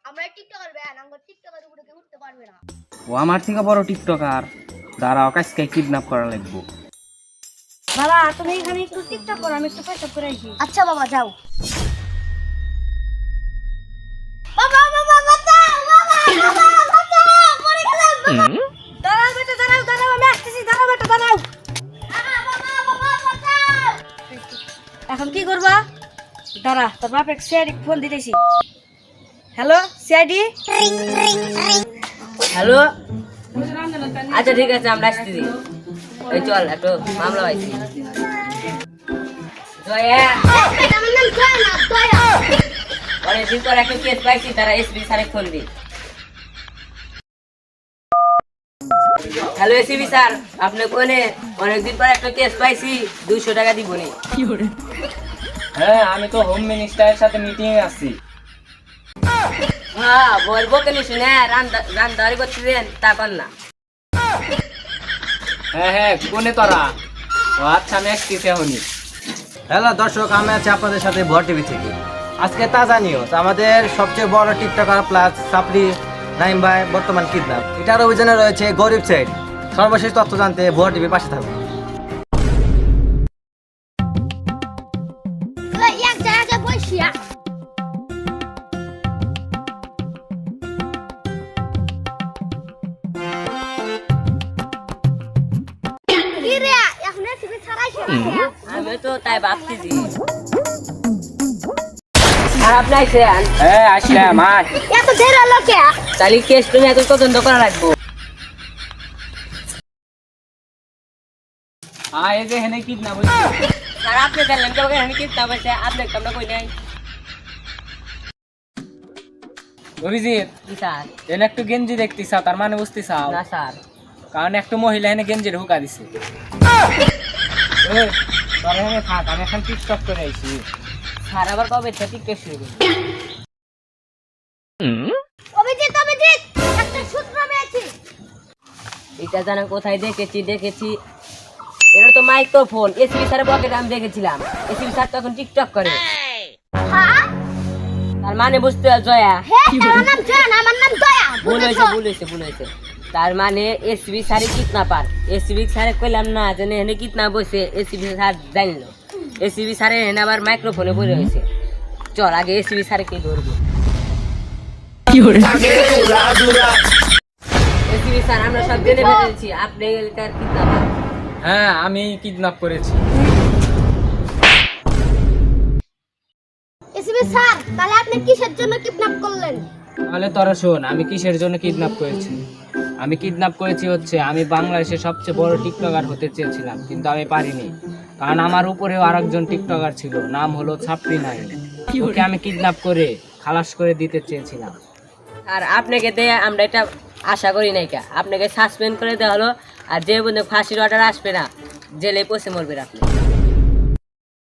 আমরা TikToker ban আমরা টিকটকের উপরে কেউ উঠতে পারবে না। ও আমার থেকে বড় টিকটকার, দাঁড়াও কাজকে কিডন্যাপ করা লাগবো। বাবা তুমি এখানে একটু টিকটক করো, আমি একটু পেশাব করে আসি। আচ্ছা বাবা যাও। বাবা বাবা বাঁচাও, বাবা বাবা বাঁচাও, মরে গেলাম বাবা। দাঁড়াও বেটা, দাঁড়াও দাঁড়াও, আমি আসতেছি। দাঁড়াও বেটা, দাঁড়াও। বাবা বাবা বাঁচাও। এখন কি করবা? দাঁড়া, তোর বাপের সিআইডি ফোন দিতেছি। Hello CID. হ্যালো, আচ্ছা ঠিক আছে, আমরা আসতেছি। এই চল, একটু মামলা হয়েছি। জয়া, আমার নাম জয়া না, জয়া। অনেকদিন পর একটা কেস পাইছি, তারা এসপি স্যারে ফোন দি। হ্যালো এসপি স্যার, আপনি কোনে? অনেকদিন পর একটা কেস পাইছি, 200 টাকা দিব নি। হ্যাঁ, আমি তো হোম মিনিস্টারের সাথে মিটিং এ আছি। হ্যাঁ বলবো কেন শুনে, রান্দারি করতেছেন তা কর না। হ্যাঁ কোনে তোরা? ও আচ্ছা, আমি আসতেছি এখনই। হ্যালো দর্শক, আমি আছি আপনাদের সাথে ভর টিভি থেকে। আজকে তাজা নিউজ, আমাদের সবচেয়ে বড় টিকটকার প্লাস সাপড়ি নাইম ভাই বর্তমান কিডন্যাপ। এটার অভিযানে রয়েছে গরিব সাইড। সর্বশেষ তথ্য জানতে ভর টিভির পাশে থাকুন। তুই এক জায়গায় বসিয়া কি রে এখন এসবি ছাড়াইছে না। আমি তো তাই ভাবতেছি। আর আপনি আইছেন? হ্যাঁ আসলাম। আর এত দেরি হলো কে? তাহলে কেস তুমি এত তদন্ত করা রাখবো। এই যে হেনে কিডন্যাপ হইছে। আর আপনি জানলেন কেউ আমি কিনতে পারছে, আপনি তোমরা কই নাই? অভিজিৎ, কি স্যার? এনে একটু গেঞ্জি দেখতিস, তার মানে বুঝতিস? না স্যার। কারণ একটা মহিলা এনে গেঞ্জির হুকা দিছে। তোরা এখানে থাক, আমি এখন টিকটক করে আইছি। স্যার আবার কবে টিকটক শুরু করবে? অভিজিৎ অভিজিৎ একটা সূত্র পেয়েছি। এটা জানা কোথায় দেখেছি। এটা তো মাইক্রোফোন। এসপি স্যারের পকেটে আমি দেখেছিলাম। এসপি স্যার তখন টিকটক করে। হ্যাঁ তার মানে বুঝতে পারছো জয়া? হে আমার নাম জয়া না, আমার নাম জয়া। ভুল হয়েছে। তার মানে এসপি স্যারে কিডন্যাপার। এসপি স্যারে কইলাম না যে এনে কিডন্যাপ হইছে, এসপি স্যার জানলো। এসপি স্যারে এনে আবার মাইক্রোফোনে বলে হয়েছে। চল আগে এসপি স্যারে কে ধরবো। এসপি স্যার, আমরা সব জেনে ফেলেছি আপনি এলাকার কিডন্যাপার। হ্যাঁ, আমি কিডন্যাপ করেছি। এসবি স্যার তাহলে আপনি কিসের জন্য কিডন্যাপ করলেন? তাহলে তোরা শোন, আমি কিসের জন্য কিডন্যাপ করেছি। আমি কিডন্যাপ করেছি হচ্ছে, আমি বাংলাদেশের সবচেয়ে বড় টিকটকার হতে চেয়েছিলাম, কিন্তু আমি পারিনি। কারণ আমার উপরেও আরেকজন টিকটকার ছিল, নাম হলো ছাপড়ি নাইম। ওকে আমি কিডন্যাপ করে খালাস করে দিতে চেয়েছিলাম। আর আপনাকে দিয়ে আমরা এটা আশা করি নাই কা, আপনাকে সাসপেন্ড করে দেওয়া হলো। আর যে বন্ধু ফাঁসির অর্ডার আসবে না, জেলে পচে মরবে আপনি।